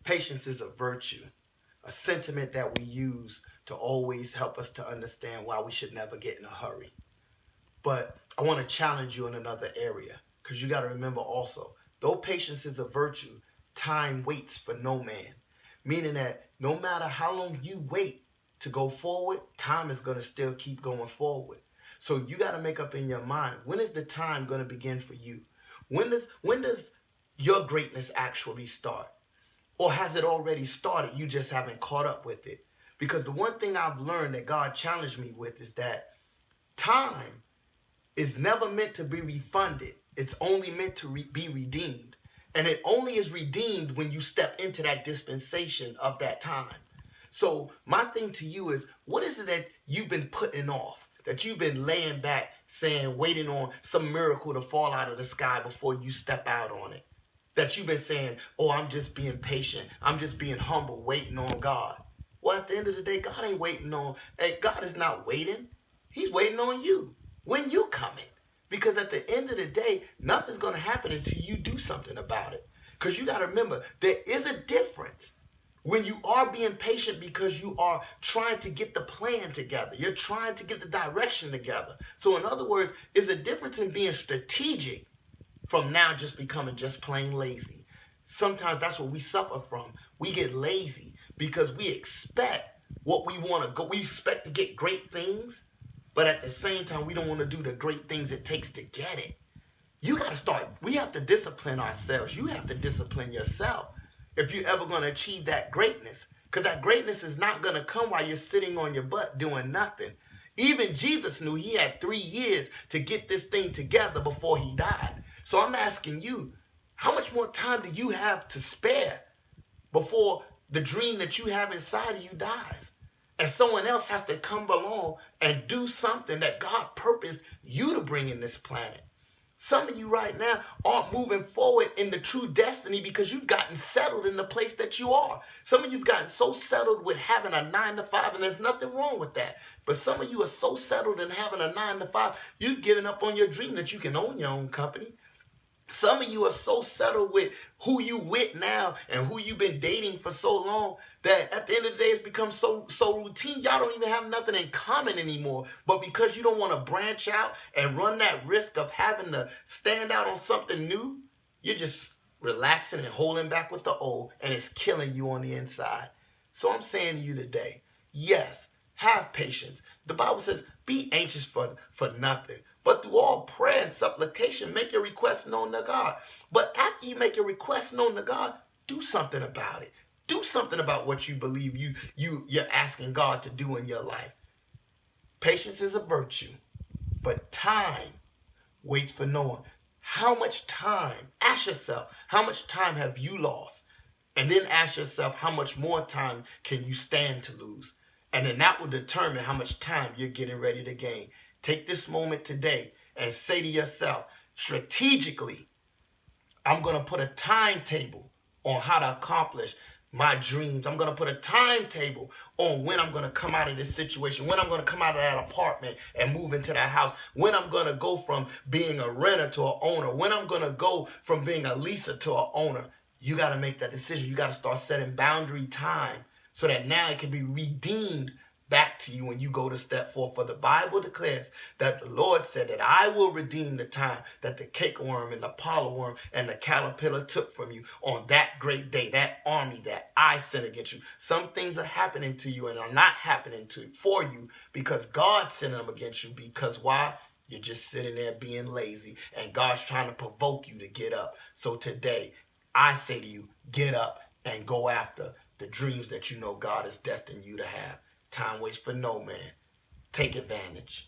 Patience is a virtue, a sentiment that we use to always help us to understand why we should never get in a hurry. But I want to challenge you in another area because you got to remember also, though patience is a virtue, time waits for no man. Meaning that no matter how long you wait to go forward, time is going to still keep going forward. So you got to make up in your mind, when is the time going to begin for you? When does your greatness actually start? Or has it already started? You just haven't caught up with it. Because the one thing I've learned that God challenged me with is that time is never meant to be refunded. It's only meant to be redeemed. And it only is redeemed when you step into that dispensation of that time. So my thing to you is, what is it that you've been putting off? That you've been laying back, saying, waiting on some miracle to fall out of the sky before you step out on it? That you've been saying, oh, I'm just being patient. I'm just being humble, waiting on God. Well, at the end of the day, God ain't waiting on, hey, God is not waiting. He's waiting on you. When you coming? Because at the end of the day, nothing's going to happen until you do something about it. Because you got to remember, there is a difference when you are being patient because you are trying to get the plan together. You're trying to get the direction together. So in other words, there's a difference in being strategic from now just becoming just plain lazy. Sometimes that's what we suffer from. We get lazy because we expect what we want to go. We expect to get great things, but at the same time, we don't want to do the great things it takes to get it. You got to start. We have to discipline ourselves. You have to discipline yourself if you're ever going to achieve that greatness. Because that greatness is not going to come while you're sitting on your butt doing nothing. Even Jesus knew he had 3 years to get this thing together before he died. So I'm asking you, how much more time do you have to spare before the dream that you have inside of you dies? And someone else has to come along and do something that God purposed you to bring in this planet. Some of you right now aren't moving forward in the true destiny because you've gotten settled in the place that you are. Some of you've gotten so settled with having a 9 to 5, and there's nothing wrong with that. But some of you are so settled in having a 9 to 5, you've given up on your dream that you can own your own company. Some of you are so settled with who you with now and who you've been dating for so long that at the end of the day it's become so routine. Y'all don't even have nothing in common anymore. But because you don't want to branch out and run that risk of having to stand out on something new, you're just relaxing and holding back with the old, and it's killing you on the inside. So I'm saying to you today, yes, have patience. The Bible says, be anxious for nothing, but through all prayer and supplication, make your request known to God. But after you make your request known to God, do something about it. Do something about what you believe you're asking God to do in your life. Patience is a virtue, but time waits for no one. How much time? Ask yourself, how much time have you lost? And then ask yourself, how much more time can you stand to lose? And then that will determine how much time you're getting ready to gain. Take this moment today and say to yourself, strategically, I'm going to put a timetable on how to accomplish my dreams. I'm going to put a timetable on when I'm going to come out of this situation, when I'm going to come out of that apartment and move into that house, when I'm going to go from being a renter to an owner, when I'm going to go from being a leaser to an owner. You got to make that decision. You got to start setting boundary time so that now it can be redeemed back to you when you go to step 4. For the Bible declares that the Lord said that I will redeem the time that the cakeworm and the pollarworm and the caterpillar took from you on that great day, that army that I sent against you. Some things are happening to you and are not happening for you because God sent them against you. Because why? You're just sitting there being lazy, and God's trying to provoke you to get up. So today, I say to you, get up and go after the dreams that you know God has destined you to have. Time waits for no man. Take advantage.